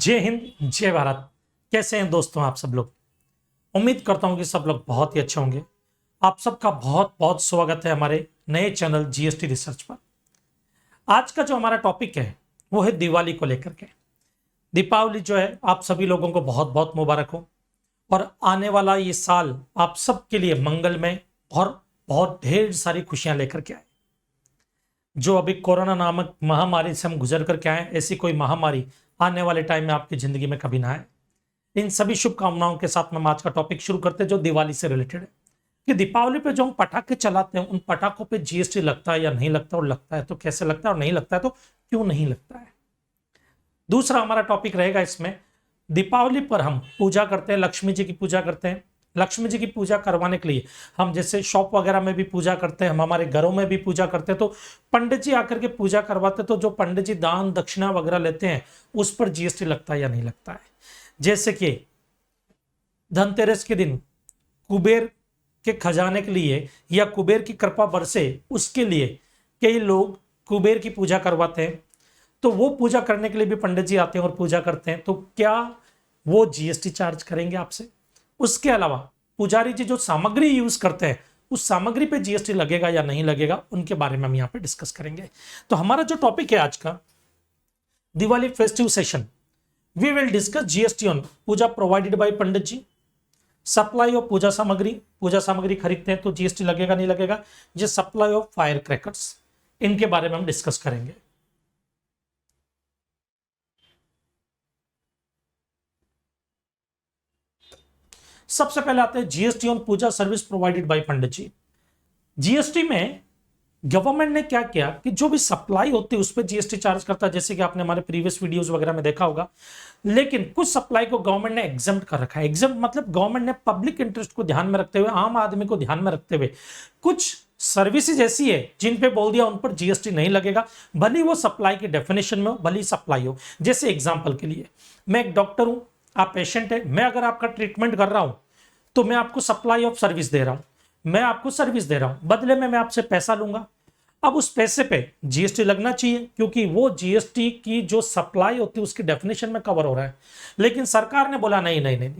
जय हिंद, जय भारत। कैसे हैं दोस्तों आप सब लोग? उम्मीद करता हूं कि सब लोग बहुत ही अच्छे होंगे। आप सबका बहुत बहुत स्वागत है हमारे नए चैनल जीएसटी रिसर्च पर। आज का जो हमारा टॉपिक है वो है दिवाली को लेकर के। दीपावली जो है आप सभी लोगों को बहुत बहुत मुबारक हो और आने वाला ये साल आप सबके लिए मंगलमय और बहुत ढेर सारी खुशियां लेकर के आए। जो अभी कोरोना नामक महामारी से हम गुजर करके आए, ऐसी कोई महामारी आने वाले टाइम में आपकी जिंदगी में कभी ना आए। इन सभी शुभकामनाओं के साथ में आज का टॉपिक शुरू करते हैं जो दिवाली से रिलेटेड है कि दीपावली पे जो हम पटाखे चलाते हैं उन पटाखों पे जीएसटी लगता है या नहीं लगता, और लगता है तो कैसे लगता है, और नहीं लगता है तो क्यों नहीं लगता है। दूसरा हमारा टॉपिक रहेगा इसमें, दीपावली पर हम पूजा करते हैं, लक्ष्मी जी की पूजा करते हैं। लक्ष्मी जी की पूजा करवाने के लिए हम जैसे शॉप वगैरह में भी पूजा करते हैं, हम हमारे घरों में भी पूजा करते हैं, तो पंडित जी आकर के पूजा करवाते हैं। तो जो पंडित जी दान दक्षिणा वगैरह लेते हैं उस पर जीएसटी लगता है या नहीं लगता है। जैसे कि धनतेरस के दिन कुबेर के खजाने के लिए या कुबेर की कृपा बरसे उसके लिए कई लोग कुबेर की पूजा करवाते हैं, तो वो पूजा करने के लिए भी पंडित जी आते हैं और पूजा करते हैं, तो क्या वो जीएसटी चार्ज करेंगे आपसे? उसके अलावा पुजारी जी जो सामग्री यूज करते हैं उस सामग्री पे जीएसटी लगेगा या नहीं लगेगा, उनके बारे में हम यहाँ पे डिस्कस करेंगे। तो हमारा जो टॉपिक है आज का, Diwali festive session, we will discuss GST on puja provided by pandit ji, supply of puja सामग्री खरीदते हैं तो जीएसटी लगेगा नहीं लगेगा, जो सप्लाई ऑफ फायर क्रैकर्स, इनके बारे में हम डिस्कस करेंगे। सबसे पहले आते हैं GST on puja service provided by pandit ji. GST में गवर्नमेंट ने क्या किया कि जो भी सप्लाई होती है उस पर जीएसटी चार्ज करता है, जैसे कि आपने हमारे प्रीवियस वीडियोस वगैरह में देखा होगा। लेकिन कुछ सप्लाई को गवर्नमेंट ने एग्जम्प्ट कर रखा है। एग्जम्प्ट मतलब गवर्नमेंट ने पब्लिक इंटरेस्ट को ध्यान में रखते हुए, आम आदमी को ध्यान में रखते हुए, कुछ सर्विसेज ऐसी है जिन पे बोल दिया उन पर जीएसटी नहीं लगेगा, भले वो सप्लाई की डेफिनेशन में हो, भले सप्लाई हो। जैसे एग्जाम्पल के लिए, मैं एक डॉक्टर हूं, आप पेशेंट है, मैं अगर आपका ट्रीटमेंट कर रहा हूं तो मैं आपको सप्लाई ऑफ सर्विस दे रहा हूं, मैं आपको सर्विस दे रहा हूं, बदले में मैं आपसे पैसा लूंगा। अब उस पैसे पे जीएसटी लगना चाहिए क्योंकि वो जीएसटी की जो सप्लाई होती है उसकी डेफिनेशन में कवर हो रहा है। लेकिन सरकार ने बोला नहीं नहीं नहीं,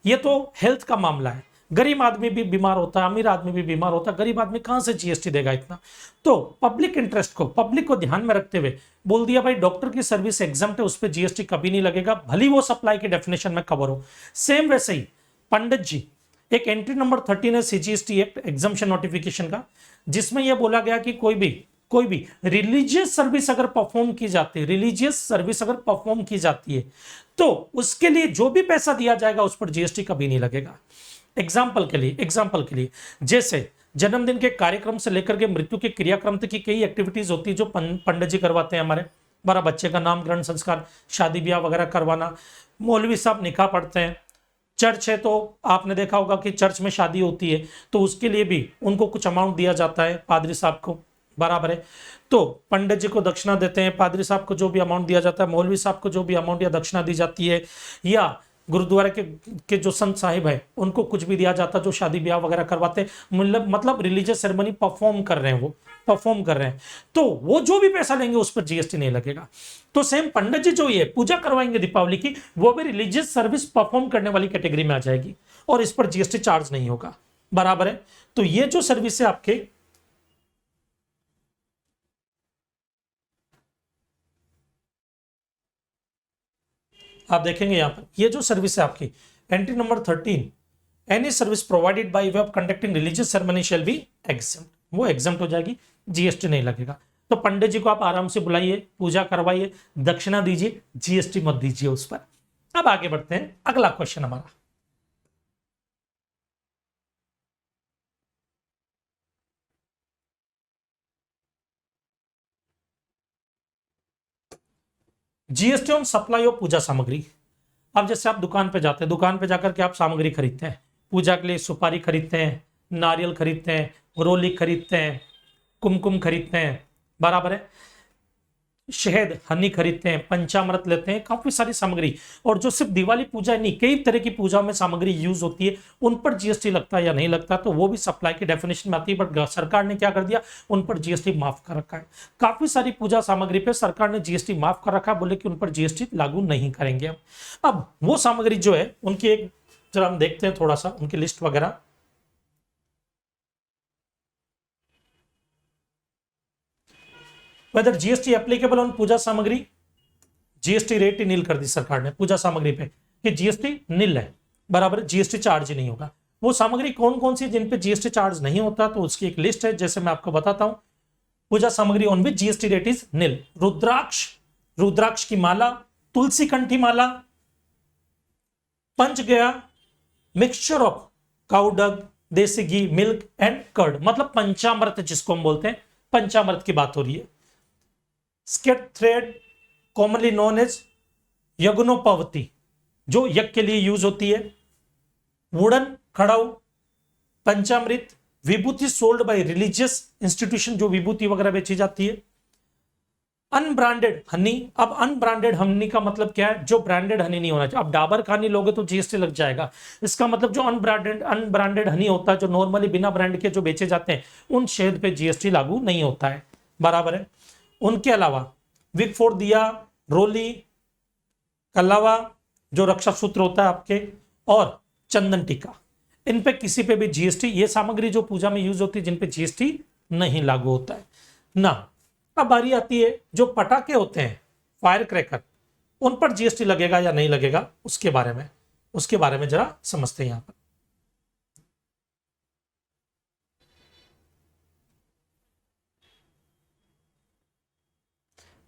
ये तो हेल्थ का मामला है, गरीब आदमी भी बीमार होता है, अमीर आदमी भी बीमार होता है, गरीब आदमी कहां से जीएसटी देगा इतना। तो पब्लिक इंटरेस्ट को, पब्लिक को ध्यान में रखते हुए बोल दिया भाई डॉक्टर की सर्विस एग्जम्प्ट है, उस पर जीएसटी कभी नहीं लगेगा, भली वो सप्लाई की डेफिनेशन में कवर हो। सेम वैसे ही पंडित जी, एक एंट्री नंबर 13 है सीजीएसटी एक्ट एग्जम्पशन नोटिफिकेशन का, जिसमें यह बोला गया कि कोई भी रिलीजियस सर्विस अगर परफॉर्म की जाती है, रिलीजियस सर्विस अगर परफॉर्म की जाती है तो उसके लिए जो भी पैसा दिया जाएगा उस पर जीएसटी कभी नहीं लगेगा। एग्जाम्पल के लिए जैसे जन्मदिन के कार्यक्रम से लेकर के मृत्यु के क्रियाक्रम तक की कई एक्टिविटीज होती है जो पंडित जी करवाते हैं हमारे। बड़ा बच्चे का नामकरण संस्कार, शादी ब्याह वगैरह करवाना, मौलवी साहब निकाह पढ़ते हैं, चर्च है तो आपने देखा होगा कि चर्च में शादी होती है तो उसके लिए भी उनको कुछ अमाउंट दिया जाता है, पादरी साहब को, बराबर है। तो पंडित जी को दक्षिणा देते हैं, पादरी साहब को जो भी अमाउंट दिया जाता है, मौलवी साहब को जो भी अमाउंट या दक्षिणा दी जाती है, या गुरुद्वारा के जो संत साहिब है उनको कुछ भी दिया जाता है जो शादी ब्याह वगैरह करवाते हैं, मतलब रिलीजियस सेरेमनी परफॉर्म कर रहे हैं, वो परफॉर्म कर रहे हैं, तो वो जो भी पैसा लेंगे उस पर जीएसटी नहीं लगेगा। तो सेम पंडित जी जो ये पूजा करवाएंगे दीपावली की, वो भी रिलीजियस सर्विस परफॉर्म करने वाली कैटेगरी में आ जाएगी और इस पर जीएसटी चार्ज नहीं होगा, बराबर है। तो ये जो सर्विस है आपके, आप देखेंगे यहां पर ये जो सर्विस है आपकी entry number 13, any service provided by way of conducting religious ceremony shall be exempt, वो एग्जम्प्ट हो जाएगी, जीएसटी नहीं लगेगा। तो पंडित जी को आप आराम से बुलाइए, पूजा करवाइए, दक्षिणा दीजिए, जीएसटी मत दीजिए उस पर। अब आगे बढ़ते हैं, अगला क्वेश्चन हमारा, GST on supply of puja सामग्री। अब जैसे आप दुकान पे जाते हैं, दुकान पे जाकर के आप सामग्री खरीदते हैं, पूजा के लिए सुपारी खरीदते हैं, नारियल खरीदते हैं, रोली खरीदते हैं, कुमकुम खरीदते हैं, बराबर है। शहद हनी खरीदते हैं, पंचामृत लेते हैं, काफी सारी सामग्री, और जो सिर्फ दिवाली पूजा नहीं कई तरह की पूजाओं में सामग्री यूज होती है, उन पर जीएसटी लगता है या नहीं लगता, तो वो भी सप्लाई की डेफिनेशन में आती है। बट सरकार ने क्या कर दिया, उन पर जीएसटी माफ कर रखा है। काफी सारी पूजा सामग्री पे सरकार ने जीएसटी माफ कर रखा है, बोले कि उन पर जीएसटी लागू नहीं करेंगे। अब वो सामग्री जो है उनकी एक जरा हम देखते हैं थोड़ा सा उनकी लिस्ट वगैरह। वेदर जीएसटी एप्लीकेबल ऑन पूजा सामग्री, जीएसटी रेट ही नील कर दी सरकार ने पूजा सामग्री पे कि जीएसटी नील है, बराबर, जीएसटी चार्ज ही नहीं होगा। वो सामग्री कौन कौन सी जिन पे जीएसटी चार्ज नहीं होता, तो उसकी एक लिस्ट है, जैसे मैं आपको बताता हूं। पूजा सामग्री on which GST rate is nil, rudraksha, rudraksha की माला, तुलसी कंठी माला, पंचगया, मिक्सचर ऑफ काउडग, देसी घी, मिल्क एंड कर्ड, मतलब पंचामृत जिसको हम बोलते हैं, पंचामृत की बात हो रही है। Sacred thread, commonly known as yajnopavita, जो यज्ञ के लिए यूज होती है। Wooden khadau, panchamrit, vibhuti sold by religious institution, जो विभूति वगैरह बेची जाती है। अनब्रांडेड हनी, अब अनब्रांडेड हनी का मतलब क्या है, जो ब्रांडेड हनी नहीं होना चाहिए। अब डाबर का हनी लोगे तो जीएसटी लग जाएगा, इसका मतलब जो अनब्रांडेड हनी होता है, जो नॉर्मली बिना ब्रांड के जो बेचे जाते हैं, उन शहद पे जीएसटी लागू नहीं होता है, बराबर है। उनके अलावा विग फॉर दिया, रोली, कलावा जो रक्षा सूत्र होता है आपके, और चंदन टीका, इन पे किसी पे भी जीएसटी, ये सामग्री जो पूजा में यूज होती है जिन पे जीएसटी नहीं लागू होता है ना। अब बारी आती है जो पटाखे होते हैं, फायर क्रैकर, उन पर जीएसटी लगेगा या नहीं लगेगा, उसके बारे में जरा समझते हैं यहां पर।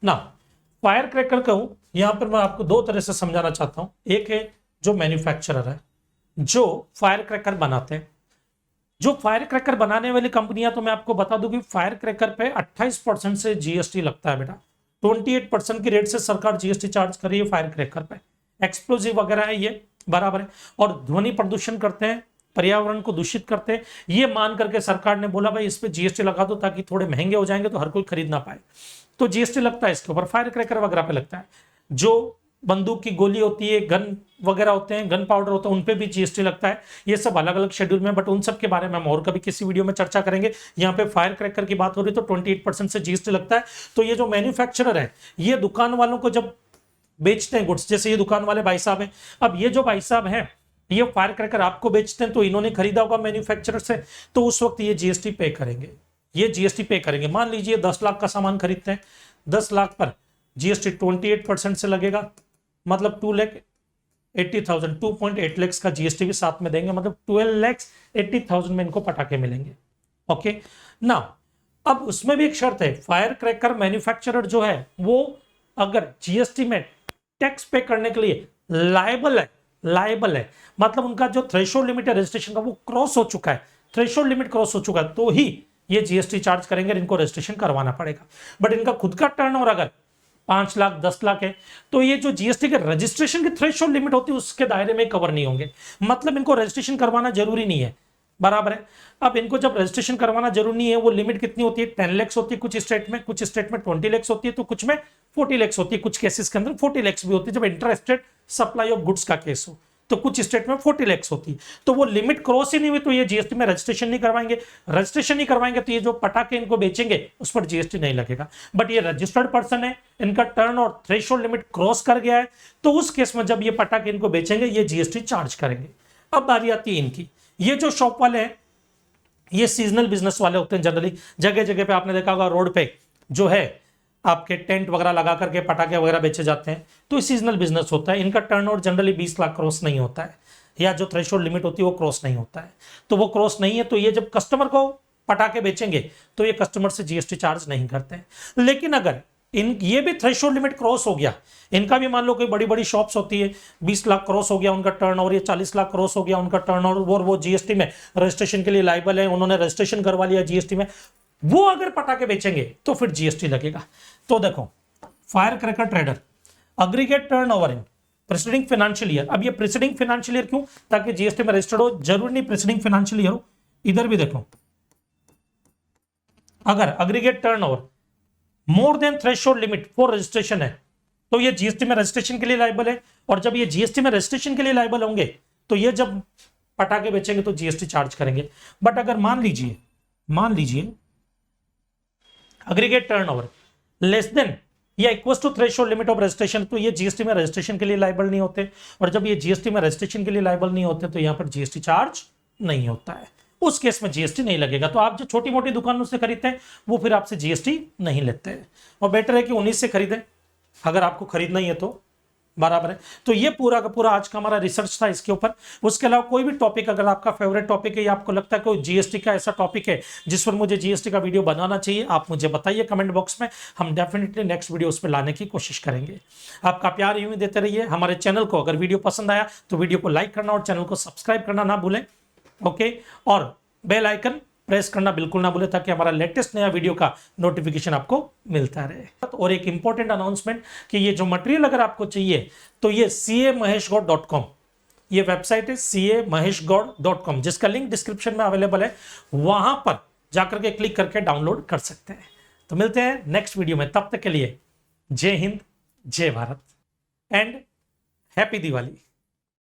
ना फायर क्रैकर कहूं, यहां पर मैं आपको दो तरह से समझाना चाहता हूं। एक है जो मैन्युफैक्चरर है, जो फायर क्रैकर बनाते हैं, जो फायर क्रैकर बनाने वाली कंपनियां, तो मैं आपको बता दूं कि फायर क्रैकर पे 28% से जीएसटी लगता है बेटा। 28% की रेट से सरकार जीएसटी चार्ज कर रही है फायर क्रैकर पे। एक्सप्लोजिव वगैरह है ये, बराबर है, और ध्वनि प्रदूषण करते हैं, पर्यावरण को दूषित करते हैं, ये मान करके सरकार ने बोला भाई इस पे जीएसटी लगा दो ताकि थोड़े महंगे हो जाएंगे तो हर कोई खरीद ना पाए, तो जीएसटी लगता है इसके ऊपर, फायर क्रैकर वगैरह पे लगता है। जो बंदूक की गोली होती है, गन वगैरह होते हैं, गन पाउडर होता है, उन पे भी जीएसटी लगता है। ये सब अलग अलग शेड्यूल में, बट उन सब के बारे में हम और कभी किसी वीडियो में चर्चा करेंगे। यहाँ पे फायर क्रैकर की बात हो रही है तो 28% से जीएसटी लगता है। तो ये जो मैन्युफैक्चरर है, ये दुकान वालों को जब बेचते हैं गुड्स, जैसे ये दुकान वाले भाई साहब हैं, अब ये जो भाई साहब हैं ये फायर क्रैकर आपको बेचते हैं, तो इन्होंने खरीदा होगा मैन्युफैक्चरर से, तो उस वक्त ये जीएसटी पे करेंगे, ये जीएसटी पे करेंगे। मान लीजिए 10 लाख का सामान खरीदते हैं, 10 लाख पर जीएसटी 28% से लगेगा, मतलब 2,80,000, 2.8 लाख का जीएसटी भी साथ में देंगे, मतलब 12,80,000 में इनको पटाखे मिलेंगे। ओके ना, अब उसमें भी एक शर्त है, फायर क्रैकर मैन्युफैक्चरर जो है वो अगर जीएसटी में टैक्स पे करने के लिए लायबल है, मतलब उनका जो थ्रेशोल्ड लिमिट है रजिस्ट्रेशन का वो क्रॉस हो चुका है, थ्रेशोल्ड लिमिट क्रॉस हो चुका है, तो ही ये जीएसटी चार्ज करेंगे, इनको रजिस्ट्रेशन करवाना पड़ेगा। बट इनका खुद का टर्नओवर अगर 5 लाख 10 लाख है, तो ये जो जीएसटी के रजिस्ट्रेशन की थ्रेशोल्ड लिमिट होती है उसके दायरे में कवर नहीं होंगे, मतलब इनको रजिस्ट्रेशन करवाना जरूरी नहीं है, बराबर है। अब इनको जब रजिस्ट्रेशन करवाना जरूरी नहीं है, वो लिमिट कितनी होती है, 10 लाख होती है कुछ स्टेट में 20 लाख होती है, तो कुछ में 40 लाख होती है, कुछ केसेस के अंदर 40 लाख भी होती है जब inter state supply of goods का केस हो, तो कुछ स्टेट में 40 लाख होती है। तो वो लिमिट क्रॉस ही नहीं हुई तो ये जीएसटी में रजिस्ट्रेशन नहीं करवाएंगे, रजिस्ट्रेशन नहीं करवाएंगे तो ये जो पटाखे इनको बेचेंगे उस पर जीएसटी नहीं लगेगा। बट ये रजिस्टर्ड पर्सन है, इनका टर्न और थ्रेशोल्ड लिमिट क्रॉस कर गया है, तो उस केस में जब ये पटाखे इनको बेचेंगे ये जीएसटी चार्ज करेंगे। अब बारी आती है इनकी, ये जो शॉप वाले हैं ये सीजनल बिजनेस वाले होते हैं, जनरली जगह जगह पे आपने देखा होगा रोड पे जो है आपके टेंट वगैरह लगा करके पटाखे वगैरह बेचे जाते हैं, तो सीजनल बिजनेस होता है। इनका टर्नओवर जनरली 20 लाख क्रॉस नहीं होता है, या जो थ्रेशोल्ड लिमिट होती है वो क्रॉस नहीं होता है, तो वो क्रॉस नहीं है, तो ये जब कस्टमर को पटाखे बेचेंगे तो ये कस्टमर से जीएसटी चार्ज नहीं करते हैं। लेकिन अगर ये भी थ्रेशोल्ड लिमिट क्रॉस हो गया, इनका भी मान लो कोई बड़ी बड़ी शॉप्स होती है, 20 लाख क्रॉस हो गया उनका टर्नओवर, या 40 लाख क्रॉस हो गया उनका टर्नओवर, और वो जीएसटी में रजिस्ट्रेशन के लिए लायबल है, उन्होंने रजिस्ट्रेशन करवा लिया जीएसटी में, वो अगर पटाखे बेचेंगे तो फिर जीएसटी लगेगा। तो देखो, fire cracker trader aggregate turnover in preceding financial year. अब ये प्रीसीडिंग फाइनेंशियल ईयर क्यों, ताकि जीएसटी में रजिस्टर्ड हो, जरूरी नहीं प्रीसीडिंग फाइनेंशियल ईयर हो। इधर भी देखो, अगर aggregate turnover more than threshold limit for registration है तो ये जीएसटी में रजिस्ट्रेशन के लिए लायबल है, और जब ये जीएसटी में रजिस्ट्रेशन के लिए लायबल होंगे तो ये जब पटाखे बेचेंगे तो जीएसटी चार्ज करेंगे। बट अगर मान लीजिए एग्रीगेट टर्नओवर लेस देन या equal to threshold limit of registration, तो ये जीएसटी में रजिस्ट्रेशन के लिए लायबल नहीं होते, और जब ये जीएसटी में रजिस्ट्रेशन के लिए लायबल नहीं होते तो यहां पर जीएसटी चार्ज नहीं होता है, उस केस में जीएसटी नहीं लगेगा। तो आप जो छोटी मोटी दुकानों से खरीदते हैं वो फिर आपसे जीएसटी नहीं लेते हैं, और बेटर है कि उन्हीं से खरीदें अगर आपको खरीदना ही है तो, बराबर है। तो ये पूरा का पूरा आज का हमारा रिसर्च था इसके ऊपर। उसके अलावा कोई भी टॉपिक अगर आपका फेवरेट टॉपिक है या आपको लगता है कोई जीएसटी का ऐसा टॉपिक है जिस पर मुझे जीएसटी का वीडियो बनाना चाहिए, आप मुझे बताइए कमेंट बॉक्स में, हम डेफिनेटली नेक्स्ट वीडियो उस पर लाने की कोशिश करेंगे। आपका प्यार यूं ही देते रहिए। हमारे चैनल को अगर वीडियो पसंद आया तो वीडियो को लाइक करना और चैनल को सब्सक्राइब करना ना भूलें, ओके, और बेल आइकन प्रेस करना बिल्कुल ना भूले ताकि हमारा लेटेस्ट नया वीडियो का नोटिफिकेशन आपको मिलता रहे। और एक इंपॉर्टेंट अनाउंसमेंट कि ये जो मटेरियल अगर आपको चाहिए तो ये camaheshgaud.com ये वेबसाइट है, camaheshgaud.com, जिसका लिंक डिस्क्रिप्शन में अवेलेबल है, वहां पर जाकर के क्लिक करके डाउनलोड कर सकते हैं। तो मिलते हैं नेक्स्ट वीडियो में, तब तक के लिए जय हिंद, जय भारत एंड हैप्पी दिवाली।